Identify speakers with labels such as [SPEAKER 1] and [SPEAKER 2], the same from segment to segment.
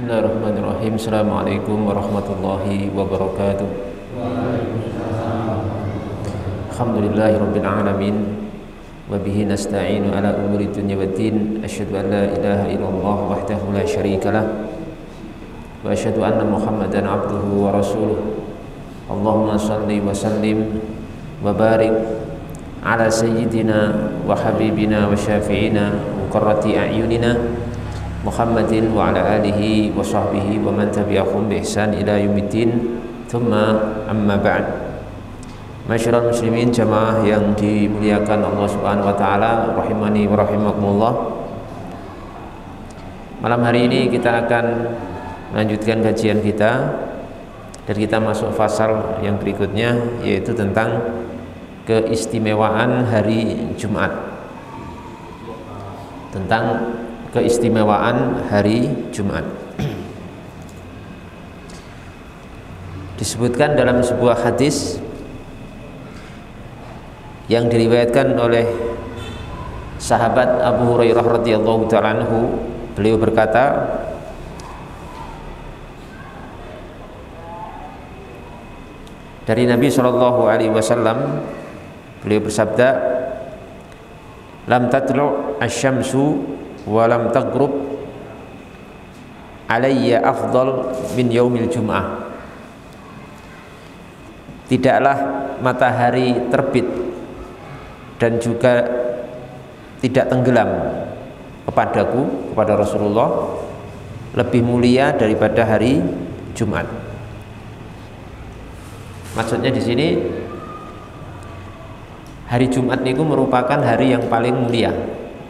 [SPEAKER 1] Bismillahirrahmanirrahim. Assalamualaikum warahmatullahi wabarakatuh. Alhamdulillahirabbil alamin wa bihi nasta'inu ala umuri dunya waddin. Asyhadu an la ilaha illallah wahdahu la syarikalah wa asyhadu anna Muhammadan abduhu wa rasuluh. Allahumma shalli wa sallim wa barik ala sayyidina wa habibina wa syafi'ina wa qurrati a'yunina Muhammadin wa ala alihi wa sahbihi wa man tabi'ahum bi ihsan ila yaumiddin. Tsumma amma ba'd. Masyarul muslimin, jamaah yang dimuliakan Allah Subhanahu wa taala, rahimani wa rahimakumullah. Malam hari ini kita akan melanjutkan kajian kita dan kita masuk fasal yang berikutnya, yaitu tentang keistimewaan hari Jumat. Tentang keistimewaan hari Jumat. Disebutkan dalam sebuah hadis yang diriwayatkan oleh sahabat Abu Hurairah radhiyallahu ta'ala anhu. Beliau berkata, dari Nabi sallallahu alaihi wasallam, beliau bersabda, lam tatlu' asy-syamsu walam taghrub alayya afdal min yaumil jum'ah. Tidaklah matahari terbit dan juga tidak tenggelam kepadaku, kepada Rasulullah, lebih mulia daripada hari Jumat. Maksudnya di sini hari Jumat itu merupakan hari yang paling mulia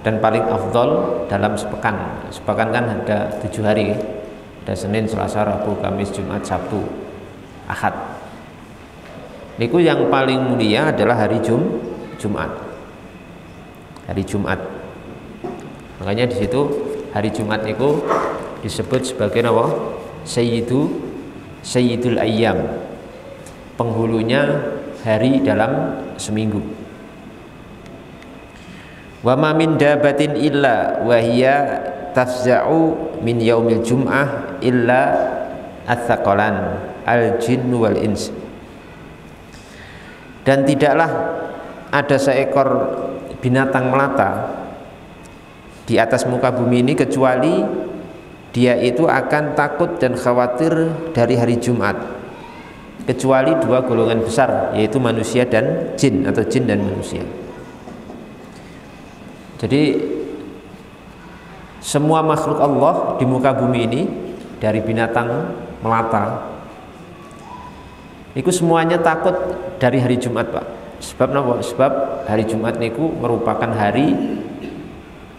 [SPEAKER 1] dan paling afdol dalam sepekan. Sepekan kan ada 7 hari, ada Senin, Selasa, Rabu, Kamis, Jumat, Sabtu, Ahad. Niku yang paling mulia adalah hari Jumat. Hari Jumat. Makanya di situ hari Jumat niku disebut sebagai apa? Sayyidul Ayyam. Penghulunya hari dalam seminggu. Wa ma min dabatin illa wa hiya tafza'u min yaumil jum'ah illa ats-tsaqalan al-jinn wal ins. Dan tidaklah ada seekor binatang melata di atas muka bumi ini kecuali dia itu akan takut dan khawatir dari hari Jumat, kecuali 2 golongan besar, yaitu manusia dan jin, atau jin dan manusia. Jadi semua makhluk Allah di muka bumi ini, dari binatang melata, itu semuanya takut dari hari Jumat, Pak. Sebab apa? Sebab hari Jumat niku merupakan hari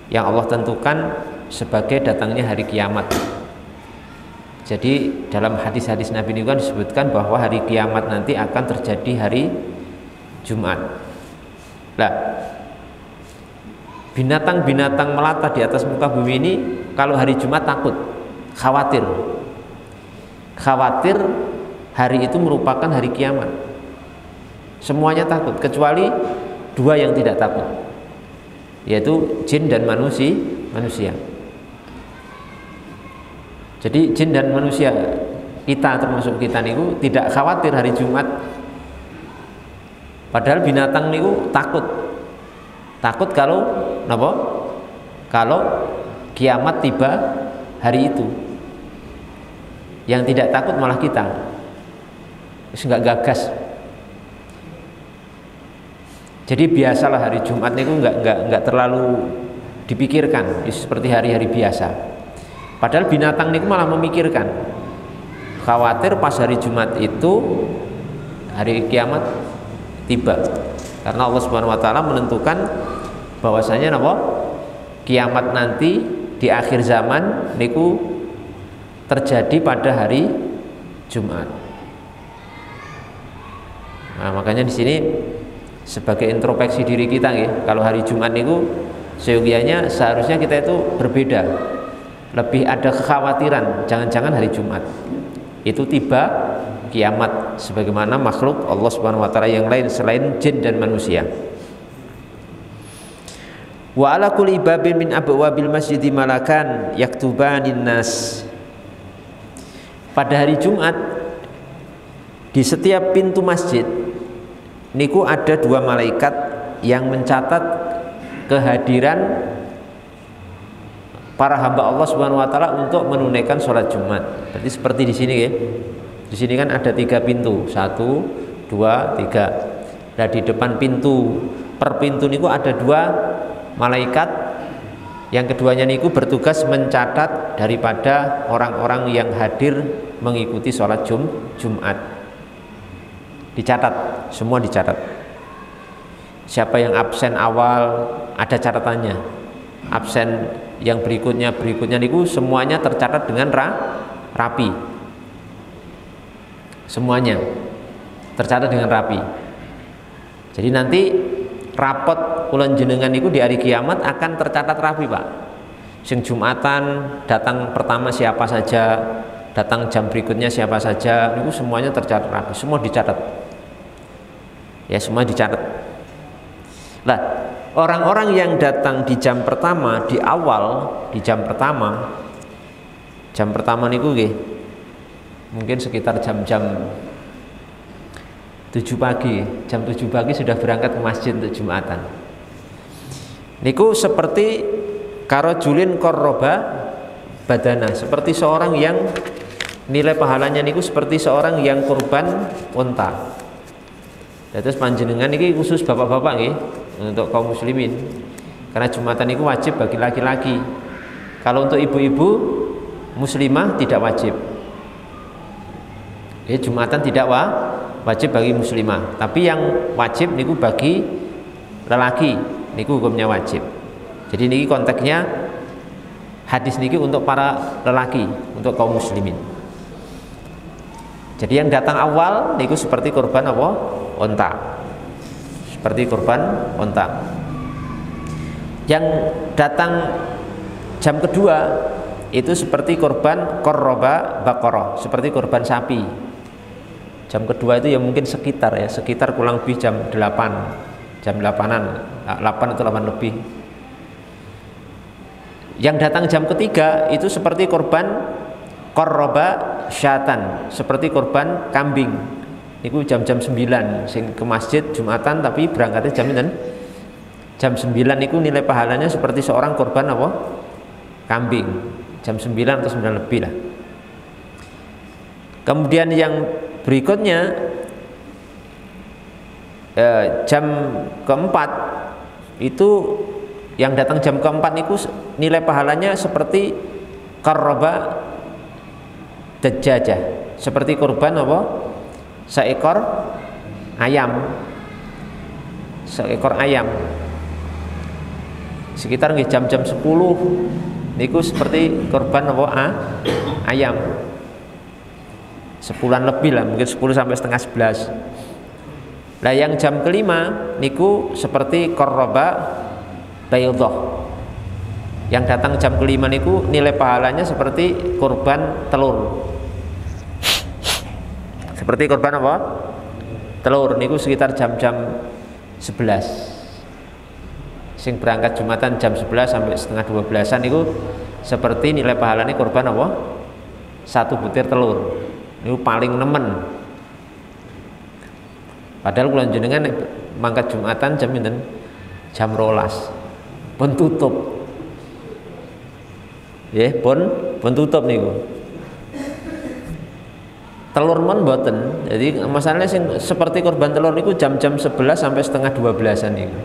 [SPEAKER 1] yang Allah tentukan sebagai datangnya hari kiamat. Jadi dalam hadis-hadis Nabi ini kan disebutkan bahwa hari kiamat nanti akan terjadi hari Jumat. Nah, binatang-binatang melata di atas muka bumi ini kalau hari Jumat takut, khawatir hari itu merupakan hari kiamat. Semuanya takut kecuali 2 yang tidak takut, yaitu jin dan manusia. Jadi jin dan manusia, kita termasuk kita niku tidak khawatir hari Jumat. Padahal binatang niku takut kalau napa? Kalau kiamat tiba hari itu. Yang tidak takut malah kita. Wis enggak gagas. Jadi biasalah hari Jumat niku enggak terlalu dipikirkan, seperti hari-hari biasa. Padahal binatang niku malah memikirkan. Khawatir pas hari Jumat itu hari kiamat tiba. Karena Allah Subhanahu wa taala menentukan bahwasanya napa? Kiamat nanti di akhir zaman niku terjadi pada hari Jumat. Nah, makanya di sini sebagai introspeksi diri kita ya, kalau hari Jumat niku seyogianya seharusnya kita itu berbeda. Lebih ada kekhawatiran, jangan-jangan hari Jumat itu tiba kiamat sebagaimana makhluk Allah Subhanahu wa taala yang lain selain jin dan manusia. Wa ala kulli babin min abwabil masjidi malakan yaktubanin nas pada hari Jumat di setiap pintu masjid niku ada 2 malaikat yang mencatat kehadiran para hamba Allah Subhanahu wa taala untuk menunaikan sholat Jumat. Berarti seperti di sini ya. Di sini kan ada 3 pintu, 1, 2, 3. Nah di depan pintu, per pintu niku ada 2 malaikat yang keduanya niku bertugas mencatat daripada orang-orang yang hadir mengikuti sholat Jumat. Dicatat, semua dicatat. Siapa yang absen awal ada catatannya. Absen yang berikutnya niku semuanya tercatat dengan rapi. Semuanya tercatat dengan rapi. Jadi nanti rapot kulon jenengan niku di hari kiamat akan tercatat rapi, Pak. Sing Jumatan datang pertama siapa saja, datang jam berikutnya siapa saja, niku semuanya tercatat rapi, semua dicatat. Ya, semua dicatat. Lah, orang-orang yang datang di jam pertama, di awal, di jam pertama niku nggih mungkin sekitar jam-jam 7 pagi. Jam 7 pagi sudah berangkat ke masjid untuk Jumatan. Niku seperti karojulin korroba badana, seperti seorang yang nilai pahalanya niku seperti seorang yang kurban unta. Terus panjenengan niki khusus bapak-bapak nggih untuk kaum muslimin. Karena Jumatan niku wajib bagi laki-laki. Kalau untuk ibu-ibu muslimah tidak wajib. Ya, Jumatan tidak wajib bagi muslimah, tapi yang wajib niku bagi lelaki, niku hukumnya wajib. Jadi niki konteksnya hadis niki untuk para lelaki, untuk kaum muslimin. Jadi yang datang awal niku seperti korban apa? Unta. Seperti korban unta. Yang datang jam kedua itu seperti korban korroba bakoroh, seperti korban sapi. Jam kedua itu ya mungkin sekitar kurang lebih jam 8, jam 8-an, 8 atau 8 lebih. Yang datang jam ketiga itu seperti korban korroba syatan, seperti korban kambing. Itu jam-jam 9 sing ke masjid Jumatan tapi berangkatnya jam 9 itu nilai pahalanya seperti seorang korban apa? Kambing. Jam 9 atau 9 lebih lah. Kemudian yang berikutnya jam keempat itu yang datang jam keempat itu nilai pahalanya seperti qarraba dajjajah, seperti kurban apa? Seekor ayam. Seekor ayam. Sekitar jam-jam 10 niku seperti korban apa? Ayam. 10-an lebih lah, mungkin 10 sampai setengah 11. Nah yang jam kelima niku seperti korroba bayudhah. Yang datang jam kelima niku nilai pahalanya seperti korban telur. Seperti korban apa? Telur niku sekitar jam-jam 11. Sing berangkat Jumatan jam 11 sampai setengah 12-an niku seperti nilai pahalanya korban apa? 1 butir telur. Ini paling nemen. Padahal kula jenengan mangkat Jumatan jam pinten? Jam 12. Pun tutup. Nggih, pun tutup niku. Telur mon mboten. Jadi masalahnya sing seperti korban telur niku jam-jam 11 sampai setengah 12-an niku.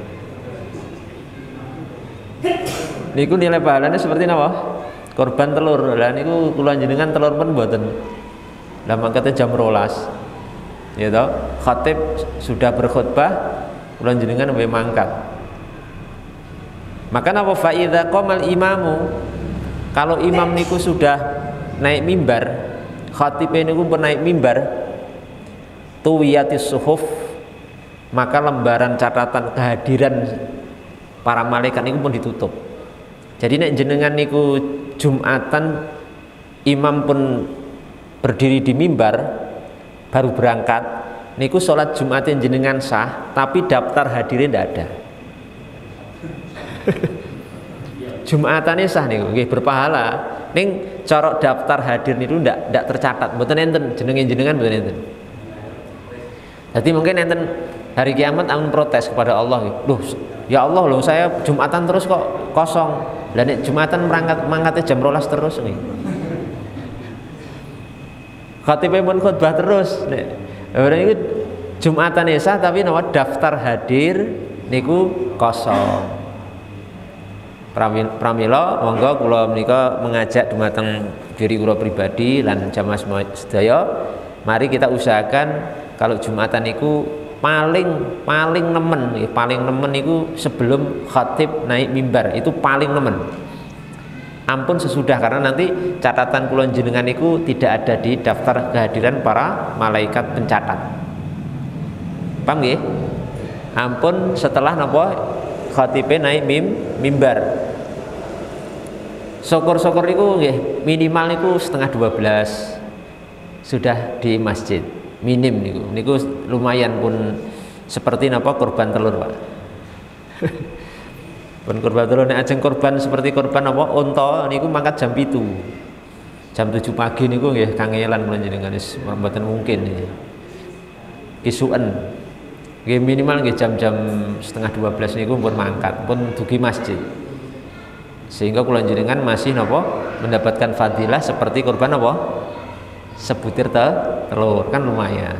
[SPEAKER 1] Niku nilai pahalanya seperti napa? Korban telur. Lah niku kula jenengan telur pun mboten. Lah mangkate jam 12. Ya toh, khatib sudah berkhutbah, kula jenengan we mangkat. Maka napa fa idza qamal imamu, kalau imam niku sudah naik mimbar, khatib niku pun naik mimbar, tuwiyatis suhuf, maka lembaran catatan kehadiran para malaikat niku pun ditutup. Jadi nek jenengan niku Jumatan imam pun berdiri di mimbar baru berangkat niku sholat Jumatin jenengan sah tapi daftar hadirin tidak ada. Jumatannya sah niku nggih berpahala Ning cara daftar hadir niku ndak tercatat, mboten enten jenengan mboten enten. Jadi mungkin enten hari kiamat amun protes kepada Allah, loh ya Allah loh saya Jumatan terus kok kosong, lah nek Jumatan mangkatnya jam 12 terus nih, khotibnya pun khutbah terus nek itu Jumatan sah tapi nama daftar hadir niku kosong. Pramila monggo kula menika mengajak dumateng diri kula pribadi lan jamaah sedaya, mari kita usahakan kalau Jumatan niku paling nemen niku sebelum khatib naik mimbar, itu paling nemen. Ampun sesudah, karena nanti catatan kula jenengan niku tidak ada di daftar kehadiran para malaikat pencatat. Paham nggih? Ampun setelah napa khatibe naik mimbar. Syukur-syukur niku nggih minimal niku setengah 12 sudah di masjid. Minim niku lumayan pun seperti napa kurban telur, Pak. Pun kurban telur nek ajeng kurban seperti kurban apa unta niku mangkat jam 7. Jam 7 pagi niku nggih kangelan kula jenengan wis mboten mungkin nggih. Kisuken. Nggih minimal nggih jam-jam setengah 12 niku pun mangkat, pun dugi masjid. Sehingga kula jenengan masih napa mendapatkan fadilah seperti kurban apa? Sebutir telur, kan lumayan.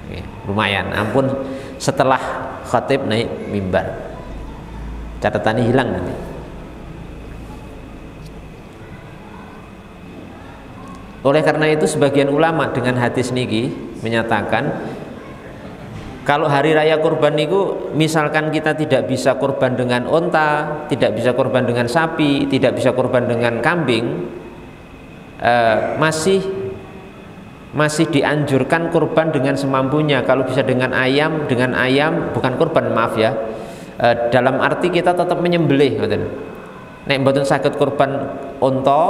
[SPEAKER 1] Oke, lumayan. Ampun setelah khatib naik mimbar. Catatannya hilang nanti. Oleh karena itu sebagian ulama dengan hadis niki menyatakan kalau hari raya kurban niku misalkan kita tidak bisa kurban dengan onta, tidak bisa kurban dengan sapi, tidak bisa kurban dengan kambing, masih dianjurkan kurban dengan semampunya. Kalau bisa dengan ayam bukan kurban, maaf ya, dalam arti kita tetap menyembelih, nek mboten saged kurban unta,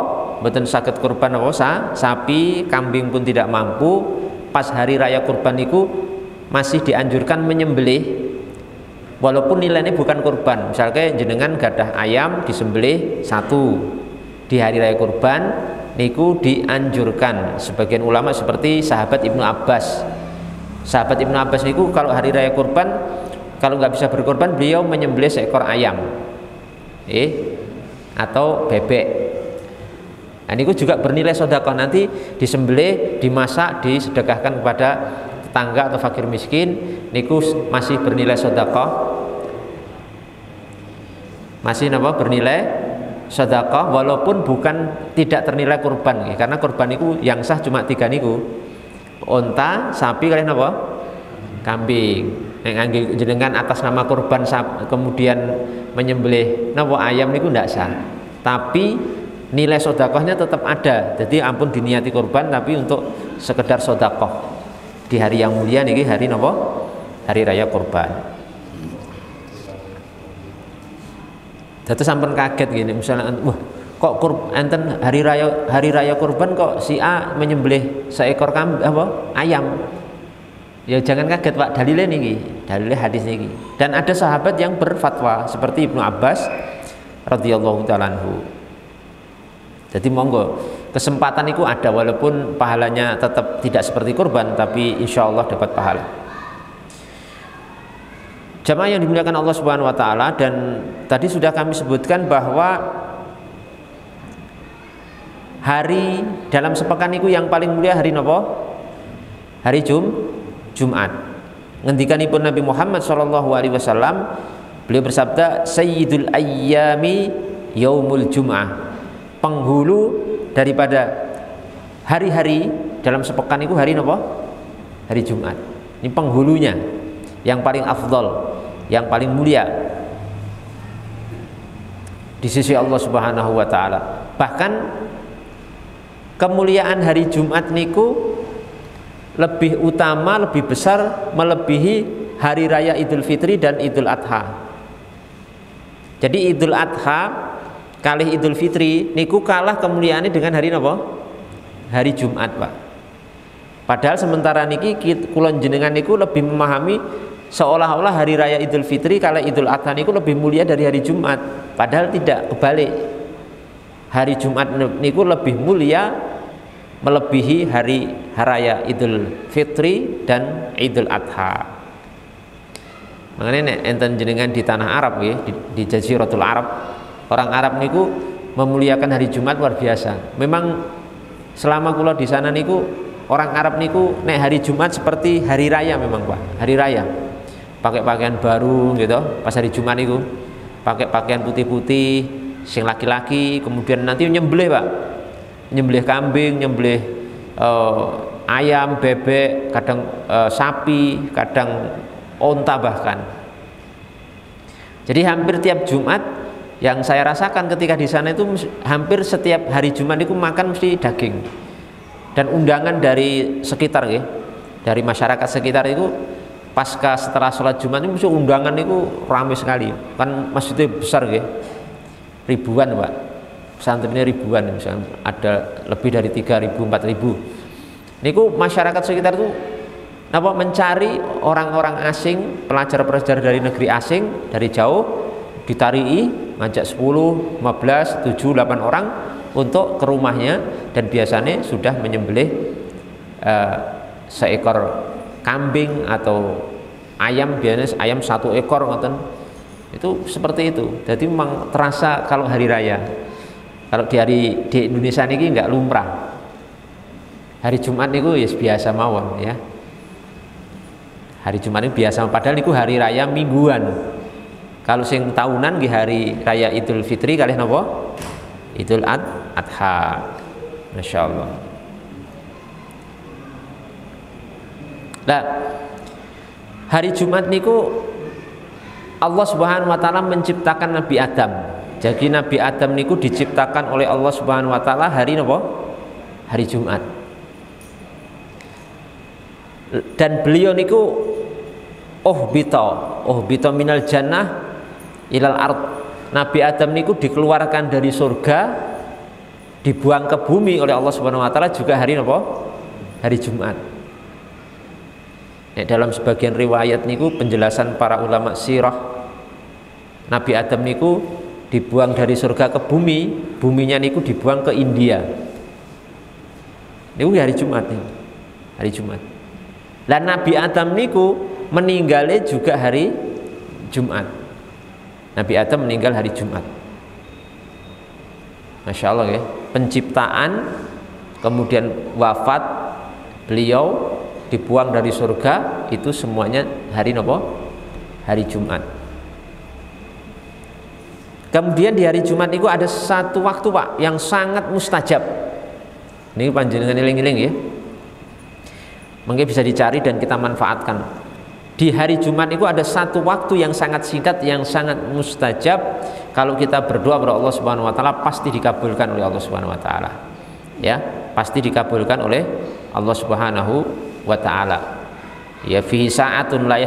[SPEAKER 1] mboten saged kurban sapi, kambing pun tidak mampu, pas hari raya kurban niku masih dianjurkan menyembelih walaupun nilainya bukan kurban. Misalnya jenengan gadah ayam disembelih 1 di hari raya kurban niku dianjurkan. Sebagian ulama seperti sahabat Ibnu Abbas. Sahabat Ibnu Abbas niku kalau hari raya kurban, kalau nggak bisa berkorban, beliau menyembelih seekor ayam, atau bebek. Nah, niku juga bernilai sedekah, nanti disembelih, dimasak, disedekahkan kepada tetangga atau fakir miskin. Niku masih bernilai sedekah, masih bernilai sedekah walaupun tidak ternilai kurban, karena kurban niku yang sah cuma 3 niku, unta, sapi, kalian kambing. Yang jenengan atas nama kurban kemudian menyembelih ayam niku ndak sah, tapi nilai sedekahnya tetap ada. Jadi ampun diniati kurban tapi untuk sekedar sedekah di hari yang mulia niki, hari hari raya kurban. Jadi sampun kaget gini, misalnya wah kok enten hari raya kurban kok si A menyembelih seekor ayam. Ya jangan kaget, Pak, dalilnya hadis niki. Dan ada sahabat yang berfatwa seperti Ibnu Abbas radhiyallahu ta'ala anhu. Jadi monggo, kesempatan itu ada walaupun pahalanya tetap tidak seperti kurban, tapi insya Allah dapat pahala. Jamaah yang dimuliakan Allah Subhanahu wa taala, dan tadi sudah kami sebutkan bahwa hari dalam sepekan itu yang paling mulia hari napa? Hari Jumat. Ngendikanipun Nabi Muhammad SAW, beliau bersabda, Sayyidul ayyami yaumul jum'ah. Penghulu daripada hari-hari dalam sepekan itu hari napa? Hari Jumat. Ini penghulunya, yang paling afdal, yang paling mulia di sisi Allah Subhanahu wa taala. Bahkan kemuliaan hari Jumat niku lebih utama, lebih besar, melebihi hari raya Idul Fitri dan Idul Adha. Jadi Idul Adha kalih Idul Fitri niku kalah kemuliaannya dengan hari napa? Hari Jumat, Pak. Padahal sementara niki kula jenengan niku lebih memahami seolah-olah hari raya Idul Fitri kalih Idul Adha niku lebih mulia dari hari Jumat. Padahal tidak, kebalik. hari Jumat niku lebih mulia melebihi hari raya Idul Fitri dan Idul Adha. Makanya enten jenengan di tanah Arab ya, di Jaziratul Arab, orang Arab niku memuliakan hari Jumat luar biasa. Memang selama kula di sana niku orang Arab niku nek hari Jumat seperti hari raya memang Pak, hari raya. Pakai pakaian baru gitu, pas hari Jumat niku pakai pakaian putih-putih, sing laki-laki, kemudian nanti nyembelih Pak, nyembelih kambing, nyembelih ayam, bebek, kadang sapi, kadang onta bahkan. Jadi hampir tiap Jumat yang saya rasakan ketika di sana itu hampir setiap hari Jumat itu makan mesti daging. Dan undangan dari sekitar ya, dari masyarakat sekitar itu pasca setelah sholat Jumat itu mesti undangan itu ramai sekali. Kan masjidnya besar ya, ribuan Pak, pesantrennya ribuan, misalnya ada lebih dari 3.000, 4.000. Niku masyarakat sekitar itu mencari orang-orang asing, pelajar-pelajar dari negeri asing, dari jauh, ditarii, ngajak 10, 15, 7, 8 orang untuk ke rumahnya, dan biasanya sudah menyembelih seekor kambing atau ayam, biasanya ayam 1 ekor ngoten. Itu seperti itu. Jadi memang terasa kalau hari raya. Kalau di Indonesia ini nggak lumrah. Hari Jumat itu ya biasa mawon ya. Hari Jumat ini biasa, padahal itu hari raya mingguan. Kalau sing tahunan di hari raya Idul Fitri kalih napa? Idul Adha. Masya Allah. Nah, hari Jumat niku Allah Subhanahu wa taala menciptakan Nabi Adam. Jadi Nabi Adam niku diciptakan oleh Allah Subhanahu wa taala hari napa? Hari Jumat. Dan beliau niku uhbita minal jannah ilal ard. Nabi Adam niku dikeluarkan dari surga, dibuang ke bumi oleh Allah Subhanahu wa taala juga hari napa? Hari Jumat. Dalam sebagian riwayat niku penjelasan para ulama sirah, Nabi Adam niku dibuang dari surga ke bumi, buminya niku dibuang ke India. Niku hari Jumat nih. Hari Jumat. Lah Nabi Adam niku meninggalnya juga hari Jumat. Nabi Adam meninggal hari Jumat. Masya Allah ya. Penciptaan, kemudian wafat beliau, dibuang dari surga, itu semuanya hari napa? Hari Jumat. Kemudian di hari Jumat itu ada satu waktu Pak yang sangat mustajab. Ini panjenengan eling-eling ya. Mungkin bisa dicari dan kita manfaatkan. Di hari Jumat itu ada satu waktu yang sangat singkat, yang sangat mustajab. Kalau kita berdoa kepada Allah Subhanahu wa taala pasti dikabulkan oleh Allah Subhanahu wa taala. Ya, pasti dikabulkan oleh Allah Subhanahu wa ta'ala. Ya, fihi sa'atun la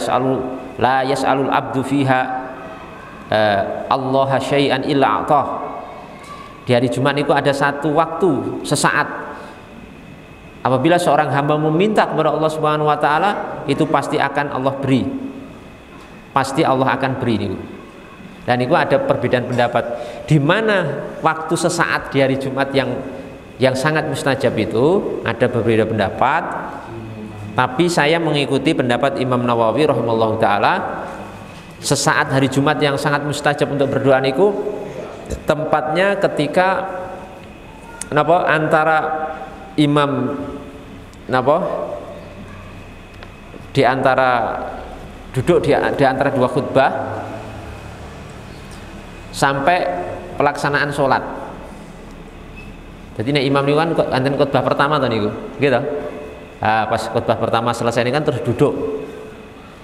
[SPEAKER 1] yas'alul abdu fiha Allah syai'an illa a'tah. Di hari Jumat itu ada satu waktu, sesaat, apabila seorang hamba meminta kepada Allah Subhanahu wa taala, itu pasti akan Allah beri. Pasti Allah akan beri ini. Dan itu ada perbedaan pendapat di mana waktu sesaat di hari Jumat yang sangat mustajab itu, ada berbeda pendapat. Tapi saya mengikuti pendapat Imam Nawawi rahimahullah taala, sesaat hari Jumat yang sangat mustajab untuk berdoa niku tempatnya ketika antara imam di antara duduk di antara dua khutbah sampai pelaksanaan sholat. Jadi imam niku kan anten khutbah pertama to niku, gitu. Pas khutbah pertama selesai ini kan terus duduk.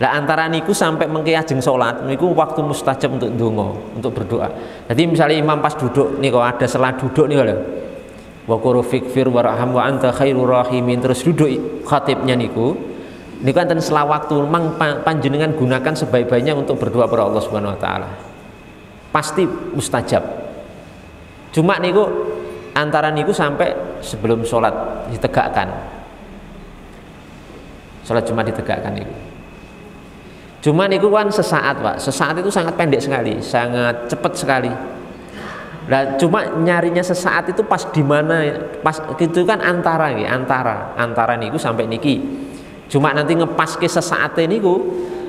[SPEAKER 1] Lah antara niku sampai mengki ajeng salat niku waktu mustajab untuk ndonga, untuk berdoa. Jadi misalnya imam pas duduk niku ada setelah duduk niku lho. Wa qur fikfir warham wa anta khairur rahimin, terus duduk khatibnya niku enten setelah waktu mang panjenengan gunakan sebaik-baiknya untuk berdoa kepada Allah Subhanahu wa taala. Pasti mustajab. Cuma niku antara niku sampai sebelum salat ditegakkan. Salat Jumat ditegakkan itu. Cuma niku kan sesaat Pak. Sesaat itu sangat pendek sekali, sangat cepat sekali. Nah, cuma nyarinya sesaat itu pas di mana? Pas itu kan antara niku sampai niki. Cuma nanti ngepas ke sesaat niku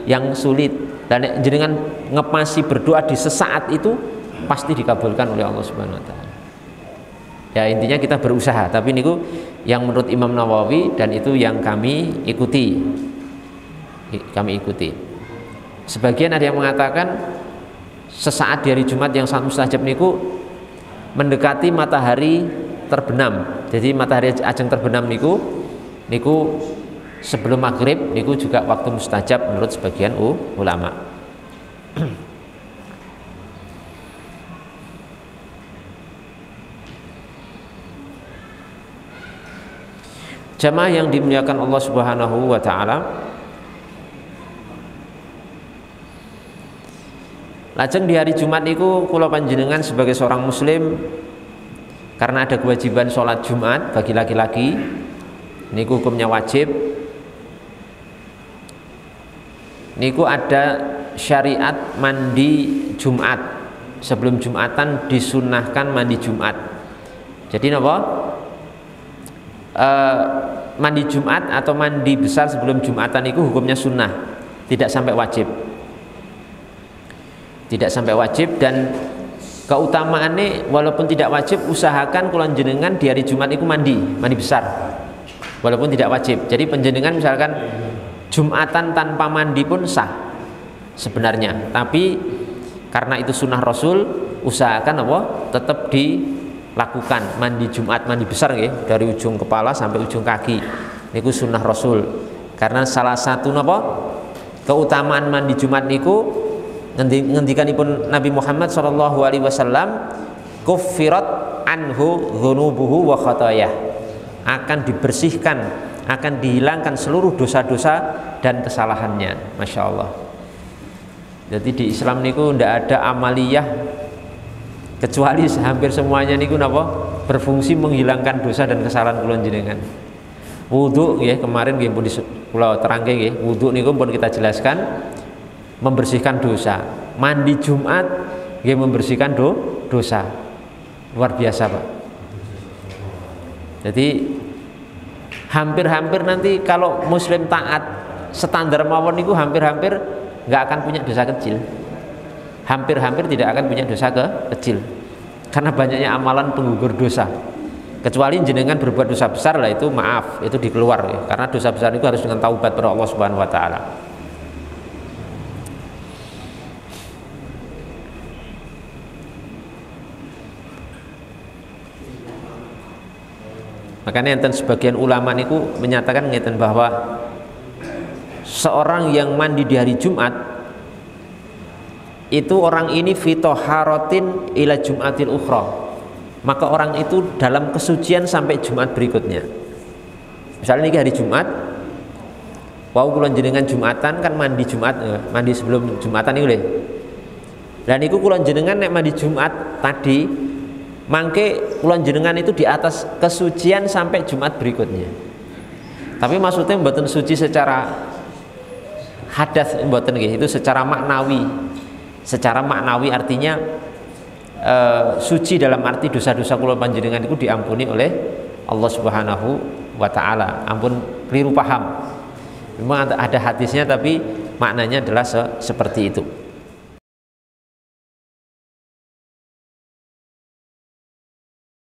[SPEAKER 1] yang sulit. Dan jenengan ngepasi berdoa di sesaat itu pasti dikabulkan oleh Allah Subhanahu wa taala. Ya intinya kita berusaha, tapi niku yang menurut Imam Nawawi dan itu yang kami ikuti. Sebagian ada yang mengatakan sesaat di hari Jumat yang sangat mustajab niku mendekati matahari terbenam. Jadi matahari ajeng terbenam niku sebelum maghrib niku juga waktu mustajab menurut sebagian ulama. Jamaah yang dimuliakan Allah Subhanahu wa taala, lajeng di hari Jumat niku kula panjenengan sebagai seorang muslim karena ada kewajiban sholat Jumat bagi laki-laki niku hukumnya wajib. Niku ada syariat mandi Jumat. Sebelum Jumatan disunahkan mandi Jumat. Jadi napa? Mandi Jumat atau mandi besar sebelum Jumatan itu hukumnya sunnah, tidak sampai wajib. Tidak sampai wajib, dan keutamaannya walaupun tidak wajib usahakan kula jenengan di hari Jumat itu mandi besar. Walaupun tidak wajib. Jadi panjenengan misalkan Jumatan tanpa mandi pun sah sebenarnya. Tapi karena itu sunnah Rasul, usahakan apa? Tetap dilakukan mandi Jumat, mandi besar nggih, dari ujung kepala sampai ujung kaki. Niku sunnah Rasul. Karena salah satu napa? Keutamaan mandi Jumat niku ngendikanipun Nabi Muhammad sallallahu alaihi wasallam, kuffirat anhu dzunubuhu wa khatayah. Akan dibersihkan, akan dihilangkan seluruh dosa-dosa dan kesalahannya. Masya Allah. Jadi di Islam niku ndak ada amaliyah kecuali hampir semuanya niku napa berfungsi menghilangkan dosa dan kesalahan kula jenengan. Wudu nggih, kemarin nggih pun kula terangke nggih, wudu niku pun kita jelaskan membersihkan dosa. Mandi Jumat nggih membersihkan dosa. Luar biasa, Pak. Jadi hampir-hampir nanti kalau muslim taat standar mawon niku hampir-hampir nggak akan punya dosa kecil. Hampir-hampir tidak akan punya dosa kecil. Karena banyaknya amalan penggugur dosa. Kecuali jenengan berbuat dosa besar lah, itu maaf, itu dikeluar ya. Karena dosa besar itu harus dengan taubat pada Allah Subhanahu wa taala. Makanya enten sebagian ulama niku menyatakan ngeten bahwa seorang yang mandi di hari Jumat itu orang ini fitoharotin ila Jumatil ukhra, maka orang itu dalam kesucian sampai Jumat berikutnya. Misalnya ini hari Jumat, wau kula jenengan Jumatan kan mandi Jumat, mandi sebelum Jumatan niku lho. Dan niku kula jenengan nek mandi Jumat tadi mangke kula jenengan itu di atas kesucian sampai Jumat berikutnya. Tapi maksudnya mboten suci secara hadas, mboten nggih, itu secara maknawi. Secara maknawi artinya suci dalam arti dosa-dosa kula panjenengan itu diampuni oleh Allah Subhanahu wa taala. Ampun keliru paham. Memang ada hadisnya tapi maknanya adalah seperti itu.